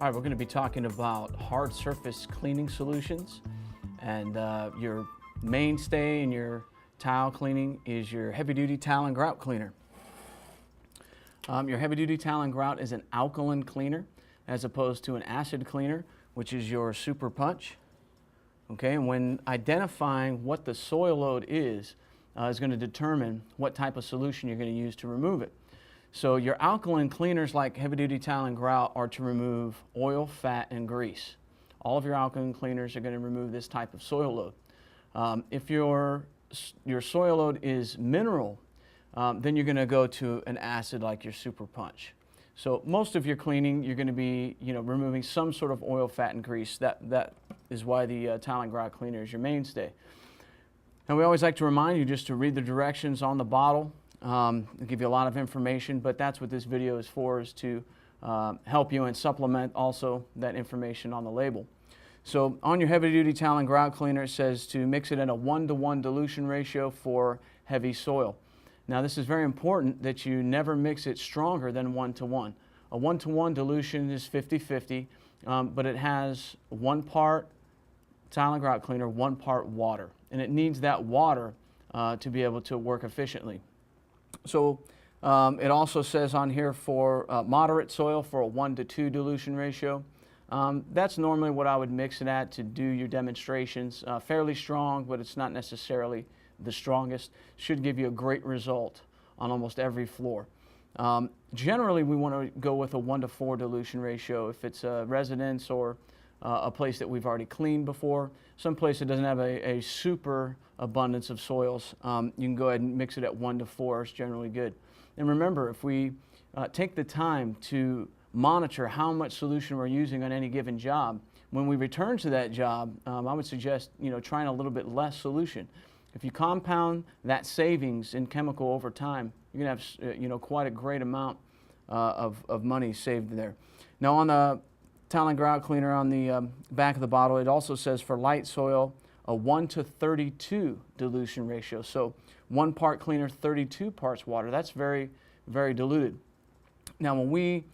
All right, we're going to be talking about hard surface cleaning solutions, and your mainstay in your tile cleaning is your heavy-duty tile and grout cleaner. Your heavy-duty tile and grout is an alkaline cleaner as opposed to an acid cleaner, which is your super punch. Okay, and when identifying what the soil load is going to determine what type of solution you're going to use to remove it. So your alkaline cleaners like heavy-duty tile and grout are to remove oil, fat, and grease. All of your alkaline cleaners are going to remove this type of soil load. If your soil load is mineral, then you're going to go to an acid like your super punch. So most of your cleaning, you're going to be, removing some sort of oil, fat, and grease. That is why the tile and grout cleaner is your mainstay. And we always like to remind you just to read the directions on the bottle. It'll give you a lot of information, but that's what this video is for, is to help you and supplement also that information on the label. So on your heavy-duty tile and grout cleaner, it says to mix it in a 1-to-1 dilution ratio for heavy soil. Now this is very important that you never mix it stronger than 1-to-1. A 1-to-1 dilution is 50-50, but it has 1 part tile and grout cleaner, 1 part water, and it needs that water to be able to work efficiently. So it also says on here for moderate soil for a 1-to-2 dilution ratio. That's normally what I would mix it at to do your demonstrations. Fairly strong, but it's not necessarily the strongest. Should give you a great result on almost every floor. Generally, we want to go with a 1-to-4 dilution ratio if it's a residence or a place that we've already cleaned before. Some place that doesn't have a super abundance of soils, you can go ahead and mix it at 1-to-4. It's generally good. And remember, if we take the time to monitor how much solution we're using on any given job, when we return to that job, I would suggest trying a little bit less solution. If you compound that savings in chemical over time, you're going to have quite a great amount of money saved there. Now on the tile and grout cleaner on the back of the bottle, it also says for light soil a 1-to-32 dilution ratio. So 1 part cleaner, 32 parts water. That's very, very diluted. Now when we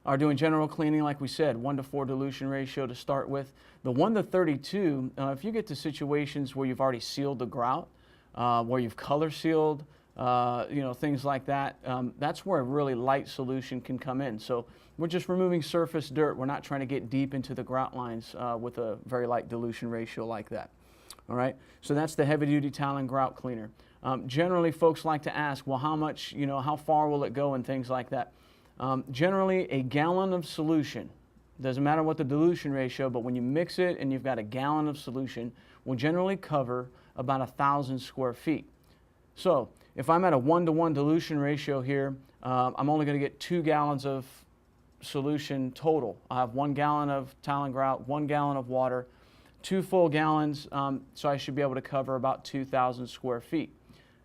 are doing general cleaning, like we said, 1-to-4 dilution ratio to start with. The 1-to-32, if you get to situations where you've already sealed the grout, where you've color sealed, things like that, that's where a really light solution can come in. So we're just removing surface dirt. We're not trying to get deep into the grout lines with a very light dilution ratio like that. All right, so that's the heavy-duty tile and grout cleaner. Generally, folks like to ask, well, how much, how far will it go and things like that. Generally, a gallon of solution, doesn't matter what the dilution ratio, but when you mix it and you've got a gallon of solution, will generally cover about 1,000 square feet. So if I'm at a 1-to-1 dilution ratio here, I'm only going to get 2 gallons of solution total. I have 1 gallon of tile and grout, 1 gallon of water, 2 full gallons, so I should be able to cover about 2,000 square feet.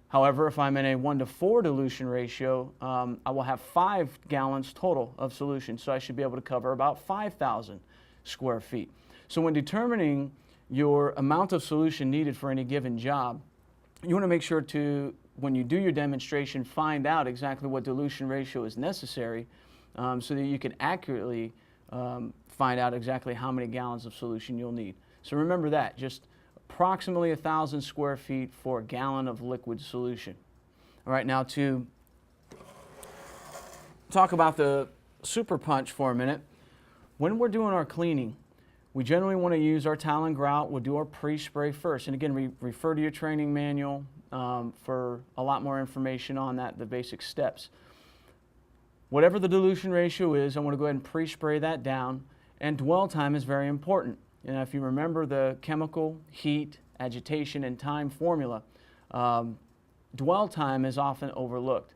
However, if I'm in a 1-to-4 dilution ratio, I will have 5 gallons total of solution, so I should be able to cover about 5,000 square feet. So when determining your amount of solution needed for any given job, you want to make sure to, when you do your demonstration, find out exactly what dilution ratio is necessary so that you can accurately find out exactly how many gallons of solution you'll need. So remember that, just approximately 1,000 square feet for a gallon of liquid solution. All right, now to talk about the super punch for a minute. When we're doing our cleaning, we generally want to use our tile and grout. We'll do our pre-spray first. And again, refer to your training manual for a lot more information on that, the basic steps. Whatever the dilution ratio is, I want to go ahead and pre-spray that down. And dwell time is very important. And if you remember the chemical, heat, agitation, and time formula, dwell time is often overlooked.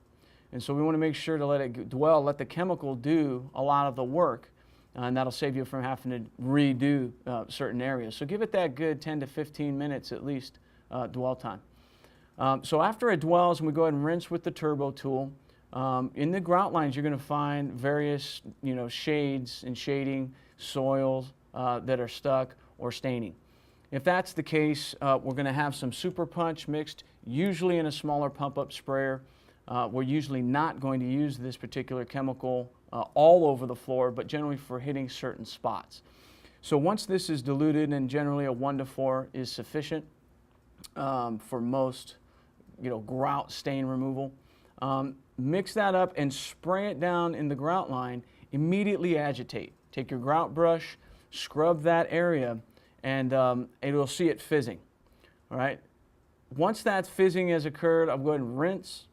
And so we want to make sure to let it dwell, let the chemical do a lot of the work, and that'll save you from having to redo certain areas. So give it that good 10 to 15 minutes at least dwell time. So after it dwells, and we go ahead and rinse with the turbo tool, in the grout lines you're going to find various shades and shading, soils, that are stuck or staining. If that's the case, we're going to have some super punch mixed, usually in a smaller pump-up sprayer. We're usually not going to use this particular chemical all over the floor, but generally for hitting certain spots. So once this is diluted, and generally a 1 to 4 is sufficient for most, grout stain removal, mix that up and spray it down in the grout line. Immediately agitate. Take your grout brush, scrub that area, and you'll see it fizzing. All right. Once that fizzing has occurred, I'll go ahead and rinse,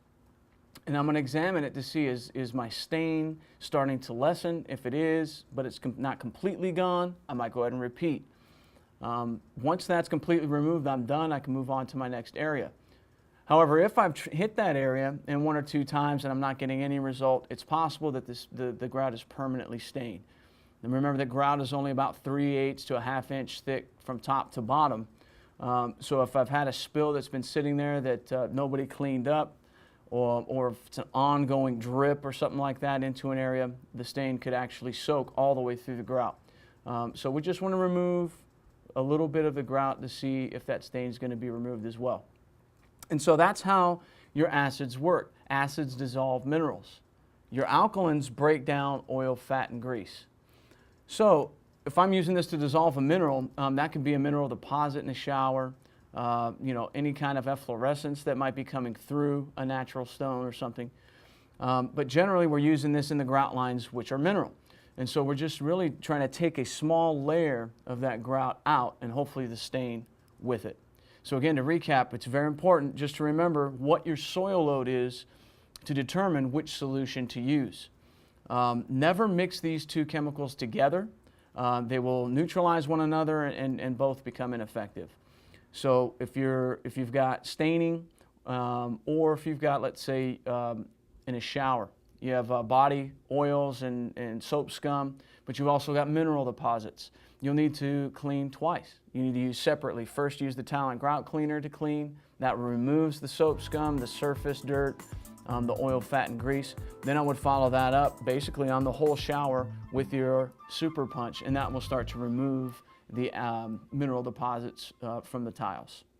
and I'm going to examine it to see is my stain starting to lessen. If it is, but it's not completely gone, I might go ahead and repeat. Once that's completely removed, I'm done. I can move on to my next area. However, if I've hit that area and 1 or 2 times and I'm not getting any result, it's possible that the grout is permanently stained. And remember that grout is only about 3/8 to a 1/2 inch thick from top to bottom. So if I've had a spill that's been sitting there that nobody cleaned up, or if it's an ongoing drip or something like that into an area, the stain could actually soak all the way through the grout. So we just want to remove a little bit of the grout to see if that stain is going to be removed as well. And so that's how your acids work. Acids dissolve minerals. Your alkalins break down oil, fat, and grease. So if I'm using this to dissolve a mineral, that could be a mineral deposit in a shower, any kind of efflorescence that might be coming through a natural stone or something. But generally we're using this in the grout lines, which are mineral. And so we're just really trying to take a small layer of that grout out and hopefully the stain with it. So again, to recap, it's very important just to remember what your soil load is to determine which solution to use. Never mix these two chemicals together. They will neutralize one another and both become ineffective. So if you've got staining, or if you've got, let's say, in a shower, you have body oils and soap scum, but you've also got mineral deposits. You'll need to clean twice. You need to use separately. First, use the Talent Grout Cleaner to clean. That removes the soap scum, the surface dirt, the oil, fat, and grease. Then I would follow that up basically on the whole shower with your Super Punch, and that will start to remove the mineral deposits from the tiles.